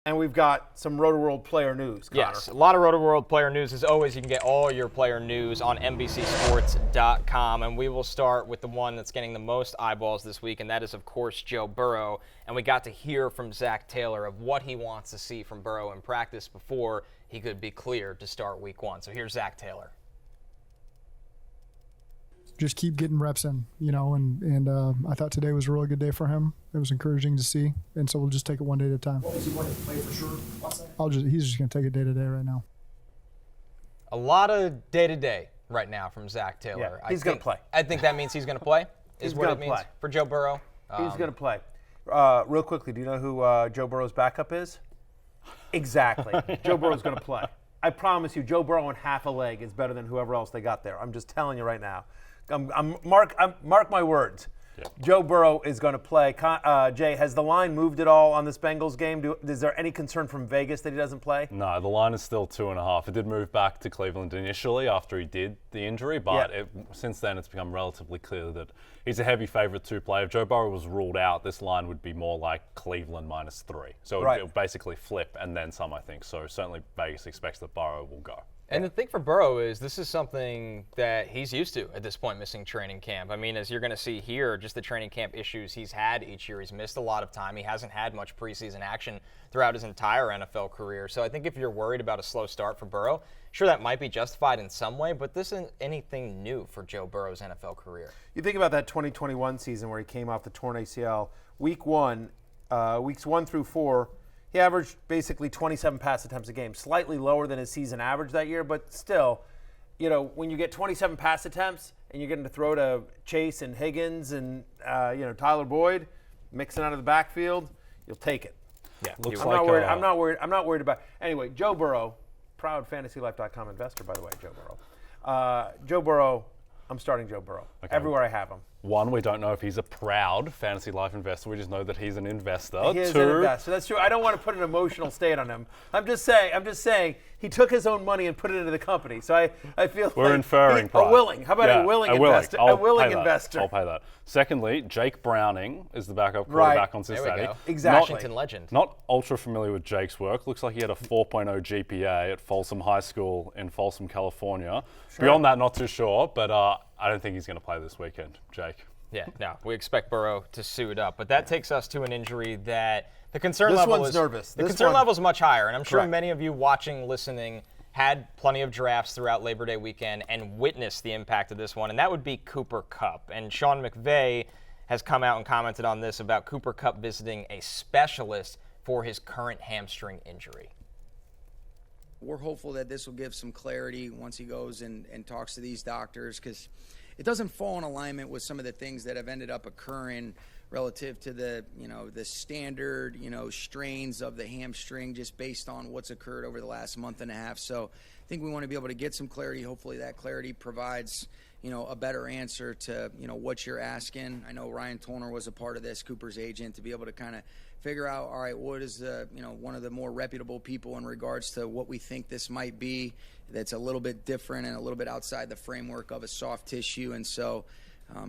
And we've got some Roto-World player news, Connor. Yes, a lot of Roto-World player news. As always, you can get all your player news on NBCSports.com. And we will start with the one that's getting the most eyeballs this week, and that is, of course, Joe Burrow. And we got to hear from Zach Taylor of what he wants to see from Burrow in practice before he could be cleared to start week 1. So here's Zach Taylor. Just keep getting reps in, and I thought today was a really good day for him. It was encouraging to see, and so we'll just take it one day at a time. Is he going to play for sure? He's just going to take it day to day right now. A lot of day-to-day right now from Zach Taylor. Yeah, he's going to play. I think that means he's going to play, is what it means play. for Joe Burrow. He's going to play. Real quickly, do you know who Joe Burrow's backup is? Exactly. Joe Burrow's going to play. I promise you, Joe Burrow in half a leg is better than whoever else they got there. I'm just telling you right now. Mark my words. Yep. Joe Burrow is going to play. Jay, has the line moved at all on this Bengals game? Is there any concern from Vegas that he doesn't play? No, the line is still 2.5. It did move back to Cleveland initially after he did the injury, but since then it's become relatively clear that he's a heavy favorite to play. If Joe Burrow was ruled out, this line would be more like Cleveland -3. So it would basically flip and then some, I think. So certainly Vegas expects that Burrow will go. And the thing for Burrow is this is something that he's used to at this point, missing training camp. I mean, as you're going to see here, just the training camp issues he's had each year. He's missed a lot of time. He hasn't had much preseason action throughout his entire NFL career. So I think if you're worried about a slow start for Burrow, sure, that might be justified in some way, but this isn't anything new for Joe Burrow's NFL career. You think about that 2021 season where he came off the torn ACL. Weeks 1 through 4, he averaged basically 27 pass attempts a game, slightly lower than his season average that year, but still, when you get 27 pass attempts and you're getting to throw to Chase and Higgins and Tyler Boyd, mixing out of the backfield, you'll take it. Yeah, I'm not worried about. Anyway, Joe Burrow, proud FantasyLife.com investor, by the way, Joe Burrow. Joe Burrow, I'm starting Joe Burrow everywhere I have him. One, we don't know if he's a proud Fantasy Life investor. We just know that he's an investor. He is an investor. That's true. I don't want to put an emotional state on him. I'm just saying he took his own money and put it into the company. So I feel we're inferring pride. A willing. How about a willing investor? A willing investor. I'll pay that. Secondly, Jake Browning is the backup quarterback on Cincinnati. There we go. Exactly. Washington legend. Not ultra familiar with Jake's work. Looks like he had a 4.0 GPA at Folsom High School in Folsom, California. Sure. Beyond that, not too sure, but I don't think he's going to play this weekend, Jake. Yeah, no, we expect Burrow to suit up. But that takes us to an injury that the concern level is nervous. The concern level is much higher, and I'm sure many of you watching, listening, had plenty of drafts throughout Labor Day weekend and witnessed the impact of this one, and that would be Cooper Kupp. And Sean McVay has come out and commented on this about Cooper Kupp visiting a specialist for his current hamstring injury. We're hopeful that this will give some clarity once he goes and talks to these doctors, because it doesn't fall in alignment with some of the things that have ended up occurring relative to the standard, strains of the hamstring, just based on what's occurred over the last month and a half. So I think we want to be able to get some clarity. Hopefully that clarity provides, a better answer to, what you're asking. I know Ryan Tollner was a part of this, Cooper's agent, to be able to kind of figure out, all right, what is the, one of the more reputable people in regards to what we think this might be that's a little bit different and a little bit outside the framework of a soft tissue. And so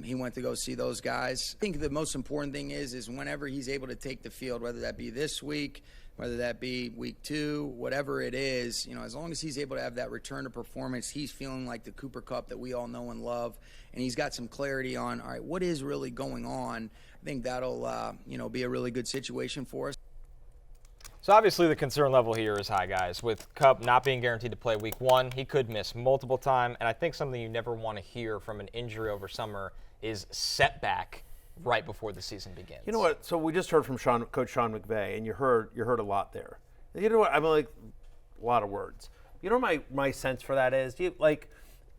he went to go see those guys. I think the most important thing is whenever he's able to take the field, whether that be this week, whether that be week 2, whatever it is, as long as he's able to have that return to performance, he's feeling like the Cooper Kupp that we all know and love, and he's got some clarity on, all right, what is really going on. I think that'll, be a really good situation for us. So obviously the concern level here is high, guys. With Kupp not being guaranteed to play week 1, he could miss multiple times, and I think something you never want to hear from an injury over summer is setback right before the season begins. You know what? So we just heard from Coach Sean McVay, and you heard a lot there. You know what? I mean, like, a lot of words. You know what my sense for that is?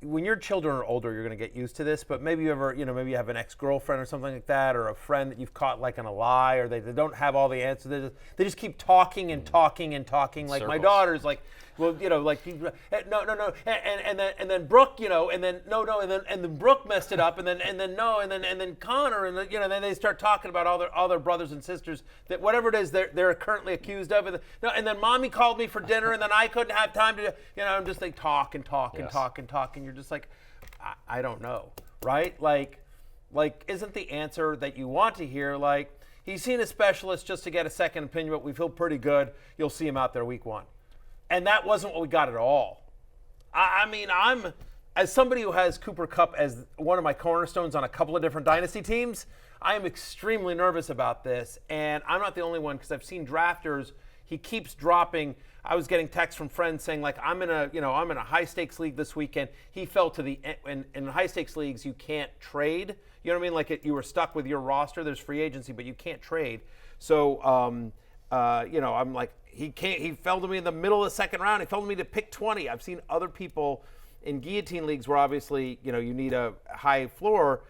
When your children are older, you're going to get used to this, but maybe you have an ex-girlfriend or something like that, or a friend that you've caught like in a lie, or they don't have all the answers. They just keep talking and talking and talking. Like Circles. my daughter's like, well, like no, and then Brooke, and then no, and then Brooke messed it up, and then no, and then Connor, and then they start talking about all their brothers and sisters that whatever it is they're currently accused of. And then Mommy called me for dinner, and then I couldn't have time to, I'm just like talk and talk and talk and talk, and you're just like, I don't know, right? Like isn't the answer that you want to hear like He's seen a specialist just to get a second opinion, but we feel pretty good. You'll see him out there week 1. And that wasn't what we got at all. I mean, as somebody who has Cooper Kupp as one of my cornerstones on a couple of different dynasty teams, I am extremely nervous about this. And I'm not the only one, because I've seen drafters, he keeps dropping. I was getting texts from friends saying, like, I'm in a high stakes league this weekend. He fell to the end. In high stakes leagues, you can't trade. You know what I mean? Like, you were stuck with your roster. There's free agency, but you can't trade. So, I'm like, he fell to me in the middle of the second round. He fell to me to pick 20. I've seen other people in guillotine leagues where obviously, you need a high floor.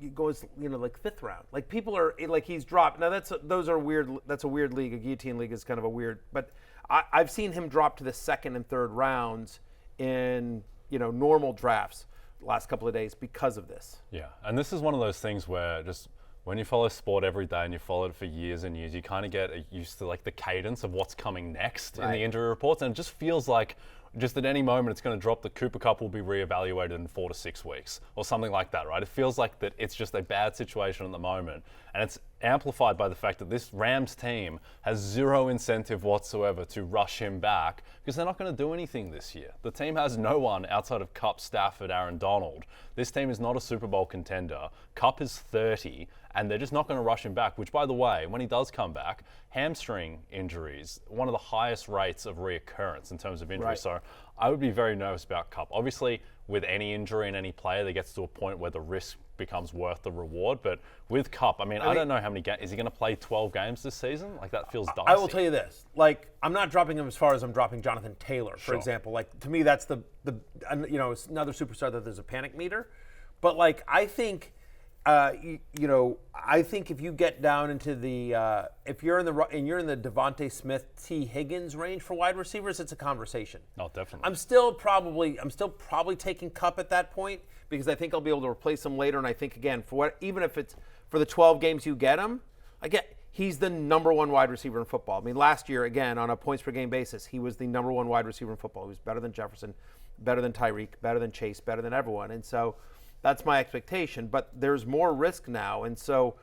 He goes, like 5th round. Like, people are like, he's dropped. Now those are weird. That's a weird league. A guillotine league is kind of a weird. But I've seen him drop to the 2nd and 3rd rounds in normal drafts the last couple of days because of this. Yeah, and this is one of those things where just when you follow sport every day and you follow it for years and years, you kind of get used to like the cadence of what's coming next in the injury reports, and it just feels like just at any moment it's going to drop. The Cooper Kupp will be reevaluated in 4 to 6 weeks or something like that, right? It feels like that it's just a bad situation at the moment, and it's amplified by the fact that this Rams team has zero incentive whatsoever to rush him back because they're not going to do anything this year. The team has no one outside of Kupp, Stafford, Aaron Donald. This team is not a Super Bowl contender. Kupp is 30, and they're just not going to rush him back, which, by the way, when he does come back, hamstring injuries, one of the highest rates of reoccurrence in terms of injury. Right. So I would be very nervous about Kupp. Obviously, with any injury in any player, there gets to a point where the risk becomes worth the reward. But with Kupp, I don't know how many games. Is he going to play 12 games this season? Like, that feels dicey. I will tell you this. Like, I'm not dropping him as far as I'm dropping Jonathan Taylor, for example. Like, to me, that's the it's another superstar that there's a panic meter. But, like, I think, I think if you get down into the if you're in the Devontae Smith, T. Higgins range for wide receivers, it's a conversation. Oh, definitely. I'm still probably taking Kupp at that point because I think I'll be able to replace him later. And I think, again, even if it's for the 12 games you get him, he's the number 1 wide receiver in football. I mean, last year, again, on a points per game basis, he was the number 1 wide receiver in football. He was better than Jefferson, better than Tyreek, better than Chase, better than everyone. And so that's my expectation. But there's more risk now, and so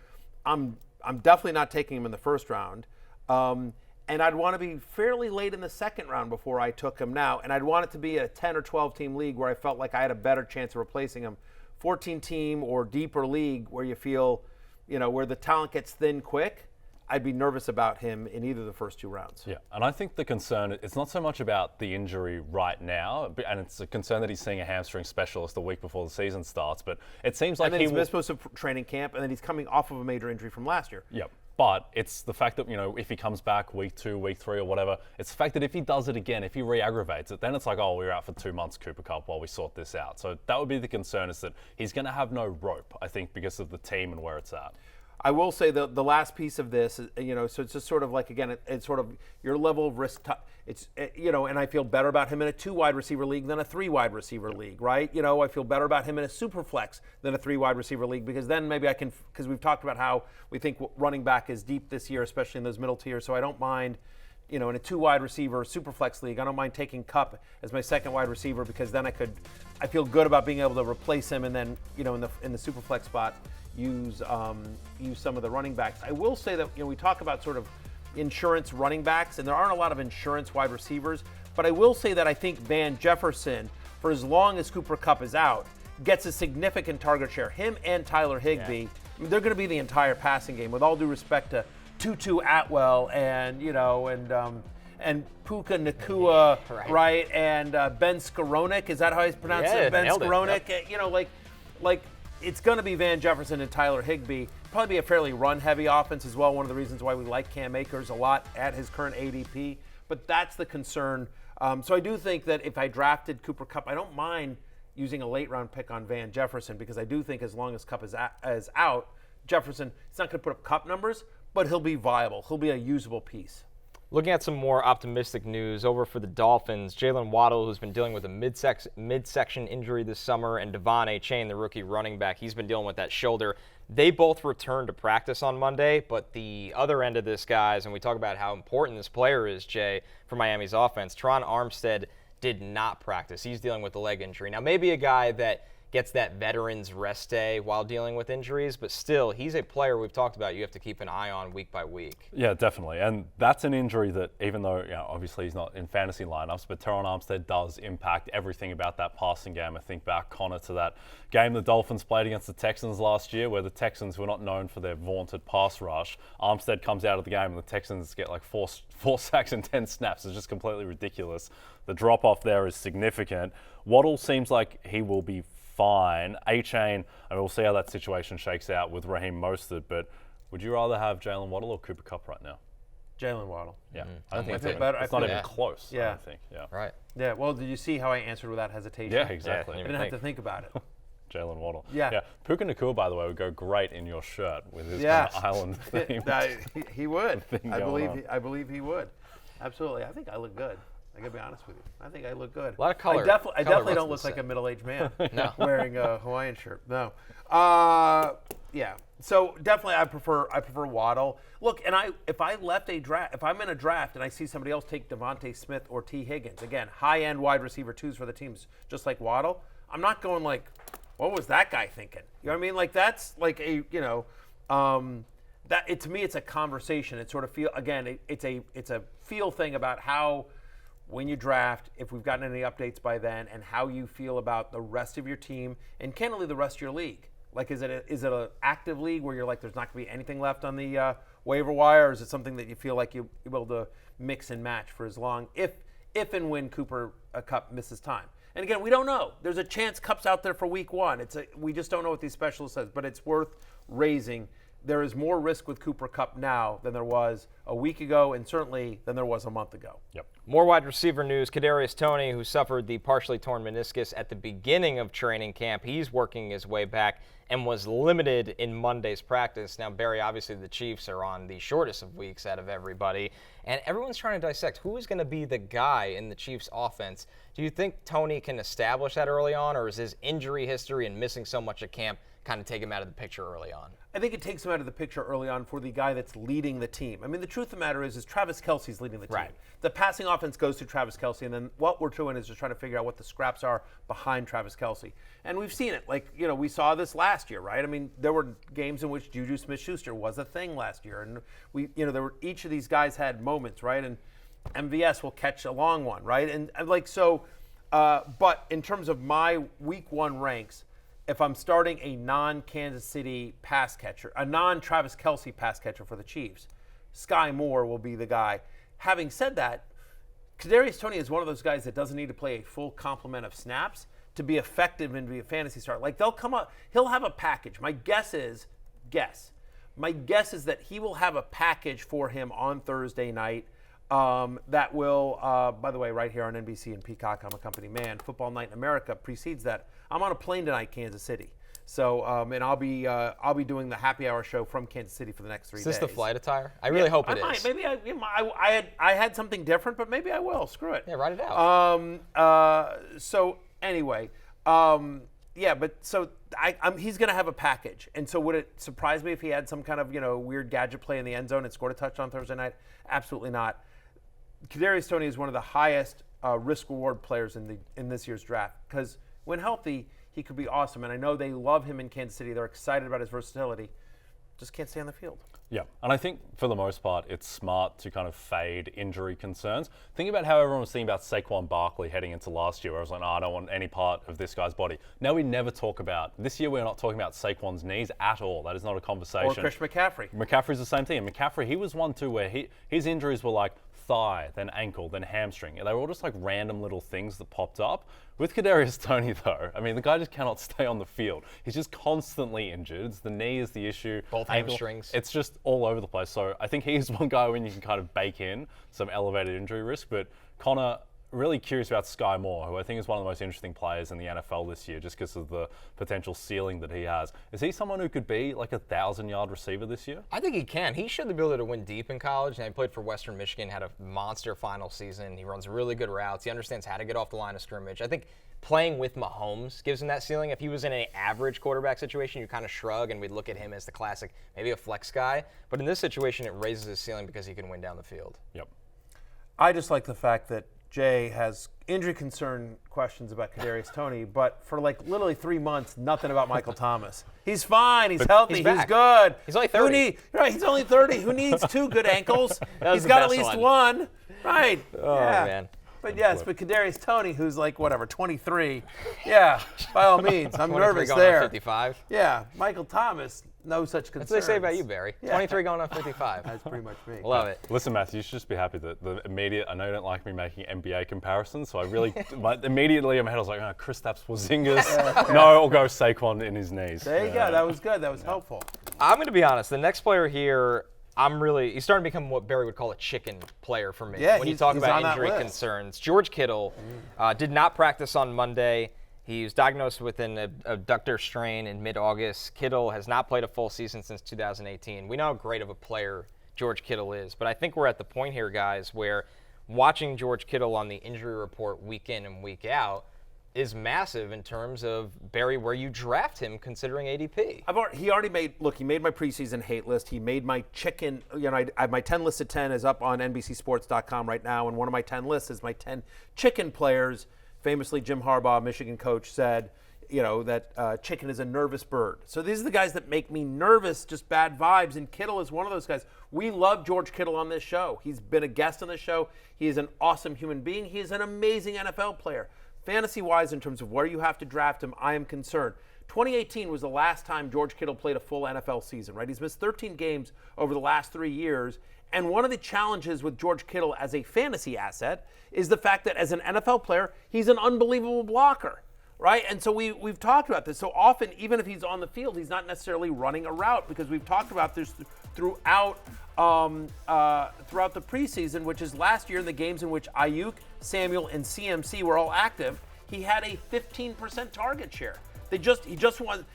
I'm definitely not taking him in the 1st round. And I'd want to be fairly late in the 2nd round before I took him now. And I'd want it to be a 10 or 12 team league where I felt like I had a better chance of replacing him. 14 team or deeper league where you feel, where the talent gets thin quick, I'd be nervous about him in either of the first 2 rounds. Yeah, and I think the concern, it's not so much about the injury right now, and it's a concern that he's seeing a hamstring specialist a week before the season starts, but it seems like he's missed most of training camp, and then he's coming off of a major injury from last year. Yep. But it's the fact that, if he comes back week 2, week 3 or whatever, it's the fact that if he does it again, if he re-aggravates it, then it's like, oh, we're out for 2 months, Cooper Kupp, while we sort this out. So that would be the concern, is that he's going to have no rope, I think, because of the team and where it's at. I will say the last piece of this, so it's just sort of like, again, it's sort of your level of risk. And I feel better about him in a 2 wide receiver league than a 3 wide receiver league, right? I feel better about him in a super flex than a 3 wide receiver league, because then maybe I can, because we've talked about how we think running back is deep this year, especially in those middle tiers. So I don't mind, in a 2 wide receiver super flex league, I don't mind taking Kupp as my 2nd wide receiver, because then I feel good about being able to replace him, and then, in the super flex spot, use some of the running backs. I will say that we talk about sort of insurance running backs, and there aren't a lot of insurance wide receivers, but I will say that I think Van Jefferson, for as long as Cooper Kupp is out, gets a significant target share. Him and Tyler Higbee, Yeah. I mean, they're going to be the entire passing game, with all due respect to Tutu Atwell and Puka Nacua, right? And Ben Skowronek, is that how he's pronounced it? Ben Skowronek, Yep. Like it's going to be Van Jefferson and Tyler Higbee. Probably be a fairly run-heavy offense as well. One of the reasons why we like Cam Akers a lot at his current ADP. But that's the concern. So I do think that if I drafted Cooper Kupp, I don't mind using a late-round pick on Van Jefferson, because I do think as long as Kupp is out, Jefferson, he's not going to put up Kupp numbers, but he'll be viable. He'll be a usable piece. Looking at some more optimistic news over for the Dolphins, Jalen Waddle, who's been dealing with a midsection injury this summer, and Devon Achane, the rookie running back, he's been dealing with that shoulder. They both returned to practice on Monday, but the other end of this, guys, and we talk about how important this player is, Jay, for Miami's offense, Teron Armstead did not practice. He's dealing with a leg injury. Now, maybe a guy that gets that veteran's rest day while dealing with injuries, but still, he's a player we've talked about you have to keep an eye on week by week. Yeah, definitely. And that's an injury that, even though, obviously he's not in fantasy lineups, but Teron Armstead does impact everything about that passing game. I think back, Connor, to that game the Dolphins played against the Texans last year, where the Texans were not known for their vaunted pass rush. Armstead comes out of the game and the Texans get like four sacks in 10 snaps. It's just completely ridiculous. The drop-off there is significant. Waddle seems like he will be fine. A-Chain, and we'll see how that situation shakes out with Raheem Mostert, but would you rather have Jalen Waddle or Cooper Kupp right now? Jalen Waddle. Yeah. I don't think it's not even close, I Yeah. don't think. Yeah. Right. Yeah, well, did you see how I answered without hesitation? Yeah, exactly. I didn't have to think about it. Jalen Waddle. Yeah. Puka Nacua, by the way, would go great in your shirt with his Yes. kind of island theme. He would. thing I going on. believe he would. Absolutely. I think I look good. I gotta be honest with you. I think I look good. A lot of color. I definitely Color don't runs look the like a middle-aged man No. wearing a Hawaiian shirt. No. Yeah. So definitely, I prefer Waddle. Look, and if I'm in a draft and I see somebody else take Devontae Smith or T. Higgins, again, high-end wide receiver twos for the teams, just like Waddle, I'm not going like, what was that guy thinking? You know what I mean? Like that's like a to me it's a conversation. It sort of it's a feel thing about how when you draft, if we've gotten any updates by then, and how you feel about the rest of your team and candidly the rest of your league. Like, is it an active league where you're like, there's not going to be anything left on the waiver wire, or is it something that you feel like you'll be able to mix and match for as long, if and when Cooper Kupp misses time? And again, we don't know. There's a chance Kupp's out there for week one. We just don't know what these specialists says, but it's worth raising. There is more risk with Cooper Kupp now than there was a week ago, and certainly than there was a month ago. Yep. More wide receiver news. Kadarius Toney, who suffered the partially torn meniscus at the beginning of training camp, he's working his way back and was limited in Monday's practice. Now, Barry, obviously the Chiefs are on the shortest of weeks out of everybody, and everyone's trying to dissect who is going to be the guy in the Chiefs' offense. Do you think Toney can establish that early on, or is his injury history and missing so much at camp kind of take him out of the picture early on? I think it takes him out of the picture early on for the guy that's leading the team. I mean, the truth of the matter is Travis Kelce's leading the team. Right. The passing offense goes to Travis Kelce, and then what we're doing is just trying to figure out what the scraps are behind Travis Kelce. And we've seen it. Like, we saw this last year, right? I mean, there were games in which Juju Smith-Schuster was a thing last year, and each of these guys had moments, right? And MVS will catch a long one, right? And but in terms of my week one ranks, if I'm starting a non-Kansas City pass catcher, a non-Travis Kelce pass catcher for the Chiefs, Sky Moore will be the guy. Having said that, Kadarius Toney is one of those guys that doesn't need to play a full complement of snaps to be effective and be a fantasy starter. Like, they'll come up, he'll have a package. My guess is that he will have a package for him on Thursday night that will, by the way, right here on NBC and Peacock, I'm a company man. Football Night in America precedes that. I'm on a plane tonight, Kansas City. So, and I'll be doing the happy hour show from Kansas City for the next 3 days. Is this the flight attire? I really hope it is. Might. Maybe I had something different, but maybe I will. Screw it. Yeah, write it out. So anyway, but so he's going to have a package. And so would it surprise me if he had some kind of weird gadget play in the end zone and scored a touchdown Thursday night? Absolutely not. Kadarius Toney is one of the highest risk-reward players in this year's draft because when healthy, he could be awesome. And I know they love him in Kansas City. They're excited about his versatility. Just can't stay on the field. Yeah, and I think for the most part, it's smart to kind of fade injury concerns. Think about how everyone was thinking about Saquon Barkley heading into last year, where I was like, I don't want any part of this guy's body. Now we never talk about, this year we're not talking about Saquon's knees at all. That is not a conversation. Or Christian McCaffrey. McCaffrey's the same thing. And McCaffrey, he was one too where his injuries were like thigh, then ankle, then hamstring. They were all just like random little things that popped up. With Kadarius Toney, though, I mean, the guy just cannot stay on the field. He's just constantly injured. It's the knee is the issue. Both ankle. hamstrings. It's just all over the place. So I think he's one guy when you can kind of bake in some elevated injury risk. But Connor, really curious about Sky Moore, who I think is one of the most interesting players in the NFL this year, just because of the potential ceiling that he has. Is he someone who could be like a 1,000-yard receiver this year? I think he can. He should be able to win deep in college. And he played for Western Michigan, had a monster final season. He runs really good routes. He understands how to get off the line of scrimmage. I think playing with Mahomes gives him that ceiling. If he was in an average quarterback situation, you kind of shrug and we'd look at him as the classic, maybe a flex guy. But in this situation, it raises his ceiling because he can win down the field. Yep. I just like the fact that Jay has injury concern questions about Kadarius Toney, but for like literally 3 months, nothing about Michael Thomas. He's fine. He's healthy. He's back. good. He's only 30. Right, he's only 30. Who needs 2 good ankles? That was He's the got at best least one. one. Right. Oh, yeah. man. But yes, but Kadarius Toney, who's like, 23. Yeah, by all means. I'm 23 nervous going there. on 55. Yeah, Michael Thomas, no such concerns. That's what they say about you, Barry. Yeah. 23 going on 55. That's pretty much me. Love it. Listen, Matthew, you should just be happy that the immediate, I know you don't like me making NBA comparisons, so I really, but immediately in my head I was like, oh, Chris Stapps Porzingis. No, I'll go Saquon in his knees. There you go. That was good. That was helpful. I'm going to be honest. The next player here, he's starting to become what Barry would call a chicken player for me. Yeah, when you talk he's about on that injury list. concerns. George Kittle did not practice on Monday. He was diagnosed with an abductor strain in mid-August. Kittle has not played a full season since 2018. We know how great of a player George Kittle is, but I think we're at the point here, guys, where watching George Kittle on the injury report week in and week out is massive in terms of, Barry, where you draft him considering ADP. He made my preseason hate list. He made my chicken, I have my 10 list of 10 is up on NBCSports.com right now, and one of my 10 lists is my 10 chicken players. Famously, Jim Harbaugh, Michigan coach, said, that chicken is a nervous bird. So these are the guys that make me nervous, just bad vibes, and Kittle is one of those guys. We love George Kittle on this show. He's been a guest on this show. He is an awesome human being. He is an amazing NFL player. Fantasy-wise, in terms of where you have to draft him, I am concerned. 2018 was the last time George Kittle played a full NFL season, right? He's missed 13 games over the last 3 years. And one of the challenges with George Kittle as a fantasy asset is the fact that as an NFL player, he's an unbelievable blocker, right? And so we've talked about this. So often, even if he's on the field, he's not necessarily running a route, because we've talked about this throughout the preseason, which is last year in the games in which Ayuk, Samuel, and CMC were all active, he had a 15% target share. He just won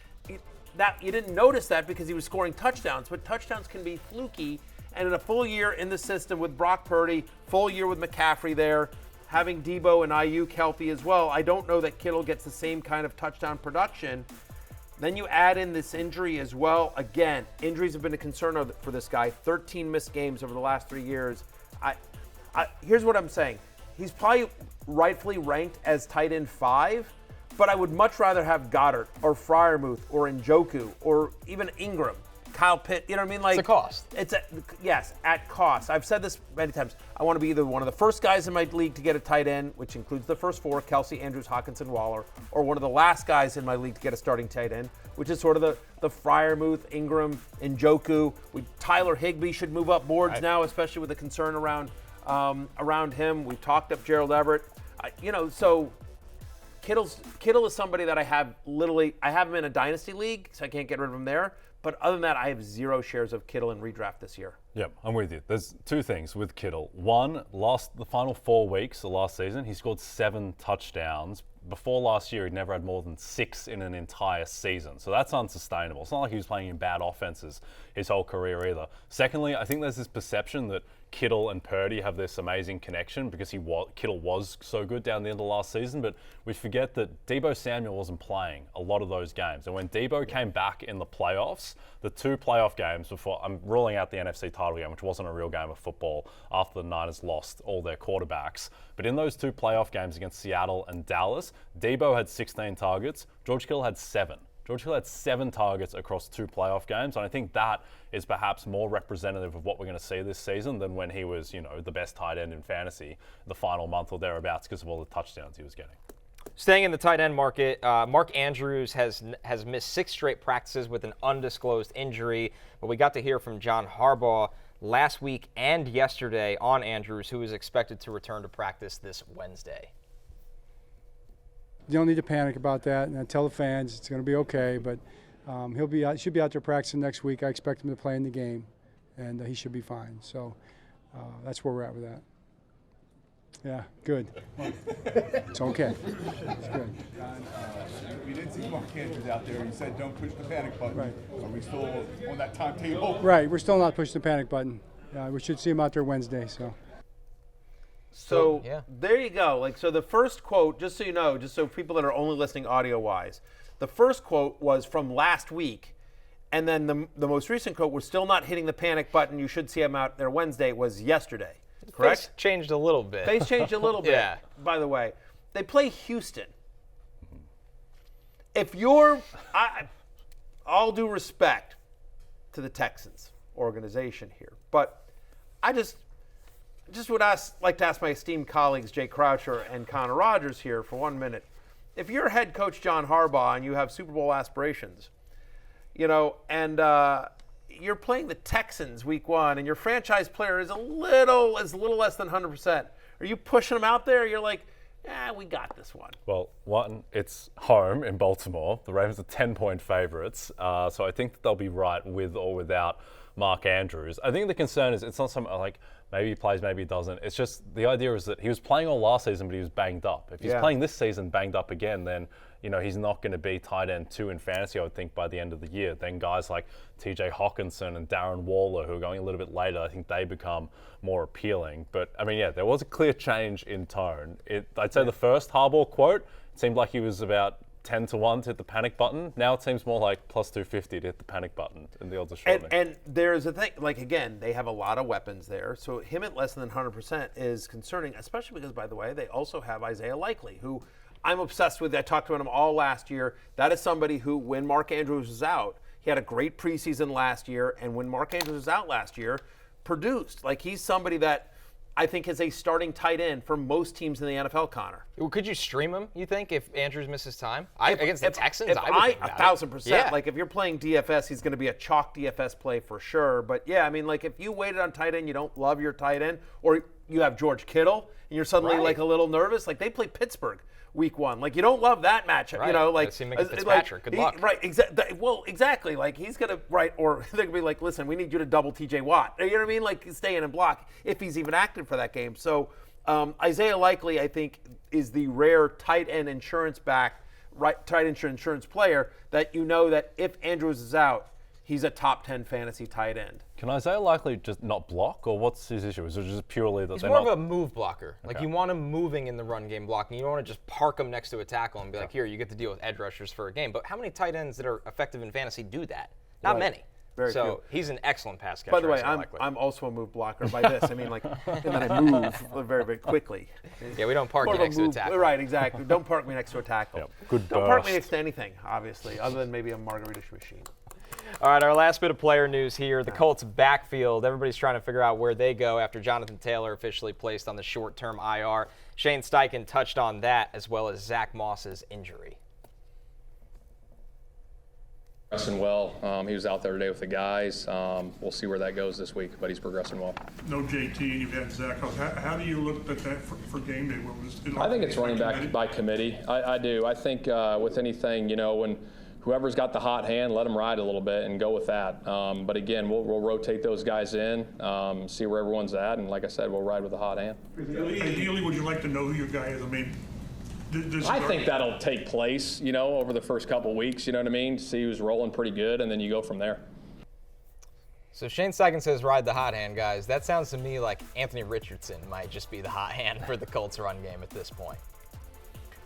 that. You didn't notice that because he was scoring touchdowns, but touchdowns can be fluky. And in a full year in the system with Brock Purdy, full year with McCaffrey there, having Debo and Ayuk healthy as well, I don't know that Kittle gets the same kind of touchdown production. Then you add in this injury as well. Again, injuries have been a concern for this guy. 13 missed games over the last 3 years. Here's what I'm saying. He's probably rightfully ranked as tight end 5, but I would much rather have Goddard or Freiermuth or Njoku or even Ingram, Kyle Pitt. You know what I mean? Like, it's a cost. Yes, at cost. I've said this many times. I want to be either one of the first guys in my league to get a tight end, which includes the first 4, Kelsey, Andrews, Hawkinson, Waller, or one of the last guys in my league to get a starting tight end, which is sort of the Freiermuth, Ingram, Njoku. Tyler Higbee should move up boards now, especially with the concern around him. We've talked up Gerald Everett. So Kittle is somebody that I have him in a dynasty league, so I can't get rid of him there. But other than that, I have 0 shares of Kittle in redraft this year. Yep, I'm with you. There's 2 things with Kittle. One, the final 4 weeks of last season, he scored 7 touchdowns. Before last year, he'd never had more than 6 in an entire season. So that's unsustainable. It's not like he was playing in bad offenses his whole career either. Secondly, I think there's this perception that Kittle and Purdy have this amazing connection because Kittle was so good down the end of last season, but we forget that Debo Samuel wasn't playing a lot of those games. And when Debo came back in the playoffs, the 2 playoff games before, I'm ruling out the NFC title game, which wasn't a real game of football after the Niners lost all their quarterbacks. But in those 2 playoff games against Seattle and Dallas, Debo had 16 targets, George Kittle had 7. George Kittle had 7 targets across 2 playoff games, and I think that is perhaps more representative of what we're going to see this season than when he was, the best tight end in fantasy the final month or thereabouts because of all the touchdowns he was getting. Staying in the tight end market, Mark Andrews has missed 6 straight practices with an undisclosed injury, but we got to hear from John Harbaugh last week and yesterday on Andrews, who is expected to return to practice this Wednesday. You don't need to panic about that, and I tell the fans it's going to be okay. But he should be out there practicing next week. I expect him to play in the game, and he should be fine. So that's where we're at with that. Yeah, good. It's okay. It's good. John, we didn't see Mark Andrews out there. You said don't push the panic button. Right. Are we still on that timetable? Right, we're still not pushing the panic button. We should see him out there Wednesday. So yeah. There you go. So the first quote, just so you know, just so people that are only listening audio-wise, the first quote was from last week, and then the most recent quote, "We're still not hitting the panic button. You should see him out there Wednesday," was yesterday. correct? Face changed a little bit. Face changed a little bit, Yeah. by the way. They play Houston. If you're, all due respect to the Texans organization here, but I just would like to ask my esteemed colleagues Jay Croucher and Connor Rogers here for 1 minute. If you're head coach John Harbaugh and you have Super Bowl aspirations, and you're playing the Texans week 1 and your franchise player is a little less than 100%, are you pushing them out there? You're like, we got this one. Well, one, it's home in Baltimore. The Ravens are 10-point favorites, so I think that they'll be right with or without Mark Andrews. I think the concern is it's not something like maybe he plays, maybe he doesn't. It's just the idea is that he was playing all last season, but he was banged up. If he's playing this season banged up again, then he's not going to be tight end 2 in fantasy, I would think, by the end of the year. Then guys like TJ Hawkinson and Darren Waller, who are going a little bit later, I think they become more appealing. But, there was a clear change in tone. I'd say the first Harbaugh quote, it seemed like he was about 10-1 to hit the panic button. Now it seems more like plus 250 to hit the panic button, and the odds are shortening. And there's a thing, again, they have a lot of weapons there. So him at less than 100% is concerning, especially because, by the way, they also have Isaiah Likely, who I'm obsessed with. I talked to him all last year. That is somebody who, when Mark Andrews was out, he had a great preseason last year, and when Mark Andrews was out last year, produced. He's somebody that I think is a starting tight end for most teams in the NFL, Connor. Well, could you stream him, you think, if Andrews misses time? Against the Texans, I would think 1,000%. Yeah. If you're playing DFS, he's going to be a chalk DFS play for sure. But, if you waited on tight end, you don't love your tight end, or you have George Kittle, and you're suddenly, a little nervous. They play Pittsburgh week 1. You don't love that matchup. Right. Fitzpatrick. Good luck. Right. Exactly. He's going to, or they're going to be listen, we need you to double TJ Watt. You know what I mean? Stay in and block if he's even active for that game. So Isaiah Likely, I think, is the rare tight end insurance player that that if Andrews is out, he's a top 10 fantasy tight end. Can Isaiah Likely just not block, or what's his issue? Is it just purely that he's they're more not... of a move blocker. You want him moving in the run game blocking. You don't want to just park him next to a tackle and be here, you get to deal with edge rushers for a game. But how many tight ends that are effective in fantasy do that? Not many. Very few. He's an excellent pass catcher. By the way, I'm also a move blocker by this. And then I move very, very quickly. Yeah, we don't park you next to a tackle. Right, exactly. Don't park me next to a tackle. Yep. Good Don't park me next to anything, obviously, other than maybe a margarita machine. All right, our last bit of player news here. The Colts backfield. Everybody's trying to figure out where they go after Jonathan Taylor officially placed on the short-term IR. Shane Steichen touched on that, as well as Zach Moss's injury. Progressing well. He was out there today with the guys. We'll see where that goes this week, but he's progressing well. No JT, you've had Zach. How do you look at that for game day? I think it's running back by committee. I do. I think with anything, when whoever's got the hot hand, let them ride a little bit and go with that. But again, we'll rotate those guys in, see where everyone's at, and like I said, we'll ride with the hot hand. Ideally, would you like to know who your guy is? I think that'll take place, over the first couple weeks, you know what I mean? See who's rolling pretty good, and then you go from there. So Shane Steichen says ride the hot hand, guys. That sounds to me like Anthony Richardson might just be the hot hand for the Colts run game at this point.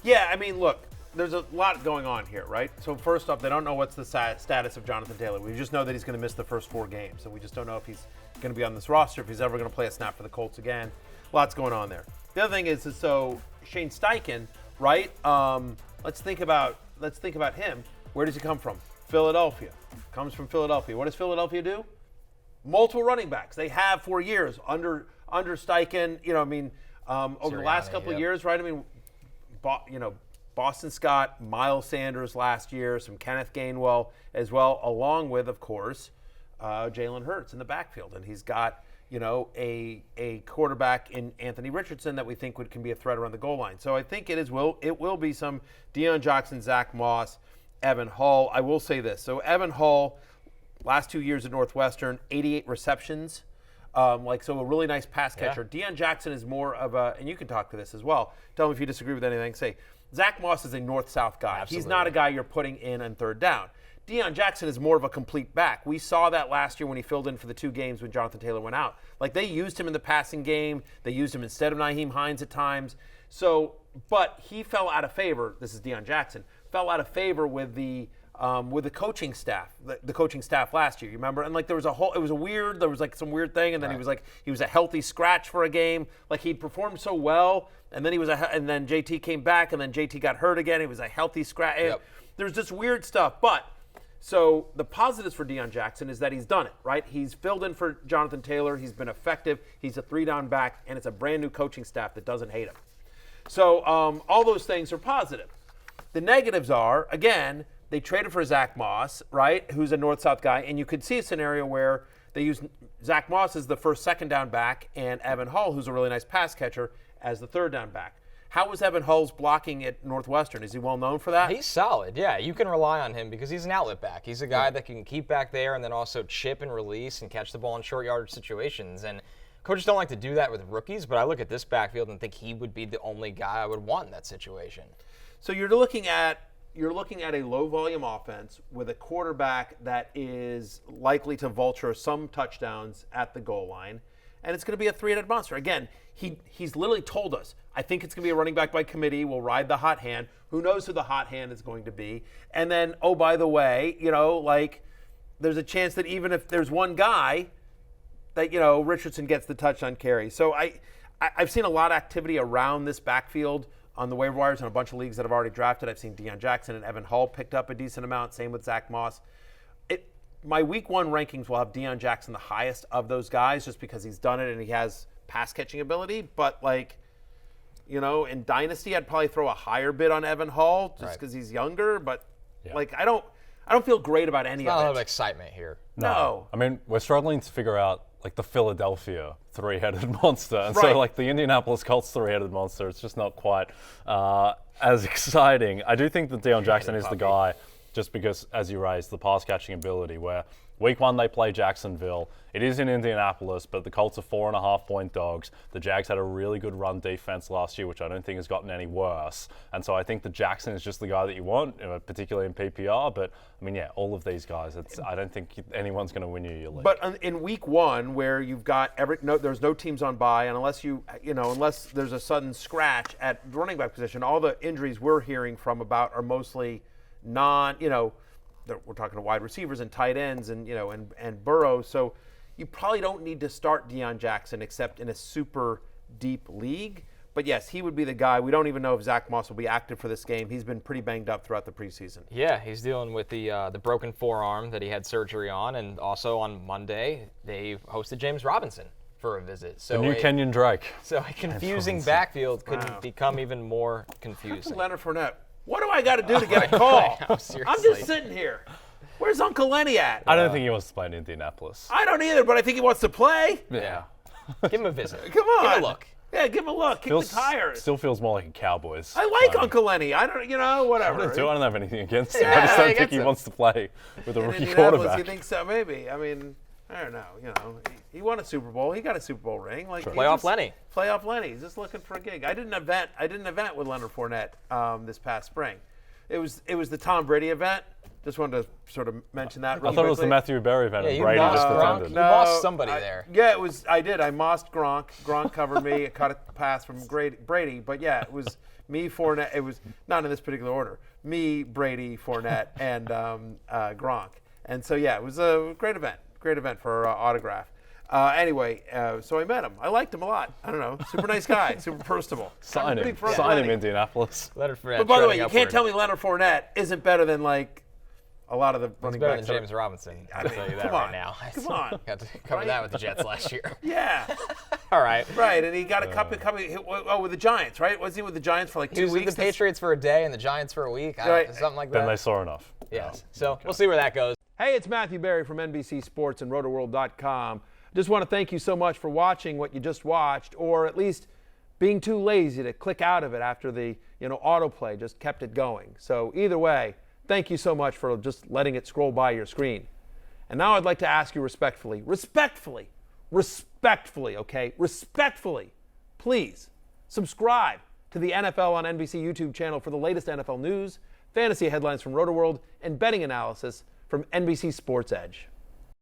Yeah, look, there's a lot going on here, right? So first off, they don't know what's the status of Jonathan Taylor. We just know that he's going to miss the first 4 games, and we just don't know if he's going to be on this roster, if he's ever going to play a snap for the Colts again. Lots going on there. The other thing is so Shane Steichen, right? Let's think about him. Where does he come from? Philadelphia. Comes from Philadelphia. What does Philadelphia do? Multiple running backs. They have for years under Steichen. Over the last couple of years, right? Boston Scott, Miles Sanders last year, some Kenneth Gainwell as well, along with, of course, Jalen Hurts in the backfield. And he's got, a quarterback in Anthony Richardson that we think can be a threat around the goal line. So I think it will be some Deion Jackson, Zach Moss, Evan Hull. I will say this. So Evan Hull, last 2 years at Northwestern, 88 receptions. So a really nice pass catcher. Yeah. Deion Jackson is more of and you can talk to this as well. Tell me if you disagree with anything. Say, Zach Moss is a north-south guy. Absolutely. He's not a guy you're putting in on third down. Deion Jackson is more of a complete back. We saw that last year when he filled in for the 2 games when Jonathan Taylor went out. They used him in the passing game. They used him instead of Nyheim Hines at times. So, but he fell out of favor. This is Deion Jackson. Fell out of favor with the with the coaching staff, the coaching staff last year. You remember? And like there was some weird thing, and then he was a healthy scratch for a game. Like he'd performed so well, and then and then JT came back, and then JT got hurt again. He was a healthy scratch. Yep. There's just weird stuff, but. So the positives for Deion Jackson is that he's done it, right? He's filled in for Jonathan Taylor. He's been effective. He's a 3-down back, and it's a brand new coaching staff that doesn't hate him. So all those things are positive. The negatives are, again, they traded for Zach Moss, right, who's a north-south guy, and you could see a scenario where they use Zach Moss as the first second-down back and Evan Hull, who's a really nice pass catcher, as the third-down back. How was Evan Hull's blocking at Northwestern? Is he well known for that? He's solid, yeah. You can rely on him because he's an outlet back. He's a guy that can keep back there and then also chip and release and catch the ball in short yardage situations. And coaches don't like to do that with rookies, but I look at this backfield and think he would be the only guy I would want in that situation. So you're looking at a low volume offense with a quarterback that is likely to vulture some touchdowns at the goal line, and it's going to be a three-headed monster. Again, he's literally told us, I think it's going to be a running back by committee. We'll ride the hot hand. Who knows who the hot hand is going to be? And then, oh, by the way, there's a chance that even if there's one guy that, Richardson gets the touchdown carry. So I've seen a lot of activity around this backfield on the waiver wires in a bunch of leagues that have already drafted. I've seen Deion Jackson and Evan Hull picked up a decent amount. Same with Zach Moss. My week 1 rankings will have Deion Jackson the highest of those guys just because he's done it and he has pass catching ability. But in Dynasty, I'd probably throw a higher bid on Evan Hull just because he's younger. But I don't feel great about any of it. Not a lot of excitement here. No. I mean, we're struggling to figure out the Philadelphia three-headed monster. And so the Indianapolis Colts three-headed monster, it's just not quite as exciting. I do think that Deion Jackson is the guy just because, as you raised, the pass-catching ability where week 1 they play Jacksonville. It is in Indianapolis, but the Colts are 4.5-point dogs. The Jags had a really good run defense last year, which I don't think has gotten any worse. And so I think that Jackson is just the guy that you want, particularly in PPR. But, all of these guys, I don't think anyone's going to win you your league. But in week 1, where you've got there's no teams on bye, and unless there's a sudden scratch at the running back position, all the injuries we're hearing from about are mostly we're talking to wide receivers and tight ends and Burrow. So you probably don't need to start Deion Jackson except in a super deep league. But yes, he would be the guy. We don't even know if Zach Moss will be active for this game. He's been pretty banged up throughout the preseason. Yeah, he's dealing with the broken forearm that he had surgery on, and also on Monday they hosted James Robinson for a visit. So the new Kenyon Drake. So a confusing backfield could become even more confusing. Leonard Fournette. What do I got to do to get a call? I'm just sitting here. Where's Uncle Lenny at? I don't think he wants to play in Indianapolis. I don't either, but I think he wants to play. Yeah. Give him a visit. Come on. Give him a look. Yeah, give him a look. Kick the tires. Still feels more like a Cowboys. I like Uncle Lenny. I don't, whatever. I don't have anything against him. I just don't think he wants to play with a rookie quarterback. You think so? Maybe. I don't know. He won a Super Bowl. He got a Super Bowl ring. Playoff Lenny. Playoff Lenny. He's just looking for a gig. I did an event with Leonard Fournette this past spring. It was the Tom Brady event. Just wanted to sort of mention that. I thought it was the Matthew Berry event. Yeah, Brady just attended. You lost somebody there. Yeah, it was. I did. I mossed Gronk. Gronk covered me. I caught a pass from Brady. But yeah, it was me, Fournette. It was not in this particular order. Me, Brady, Fournette, and Gronk. And so yeah, it was a great event. Great event for autograph. Anyway, so I met him. I liked him a lot. I don't know. Super nice guy. Super personable. Sign him, Indianapolis. Leonard Fournette. But by the way, you can't tell me Leonard Fournette isn't better than a lot of the running backs. He's better than James Robinson. I'll tell you that right now. Come on. Got to cover that with the Jets last year. Yeah. All right. Right, and he got a cup with the Giants, right? Was he with the Giants for 2 weeks? He was with the Patriots for a day and the Giants for a week. Something like that. Then they saw enough. Yes. So we'll see where that goes. Hey, it's Matthew Berry from NBC Sports and RotoWorld.com. Just want to thank you so much for watching what you just watched, or at least being too lazy to click out of it after the autoplay just kept it going. So either way, thank you so much for just letting it scroll by your screen. And now I'd like to ask you respectfully, please subscribe to the NFL on NBC YouTube channel for the latest NFL news, fantasy headlines from RotoWorld, and betting analysis from NBC Sports Edge.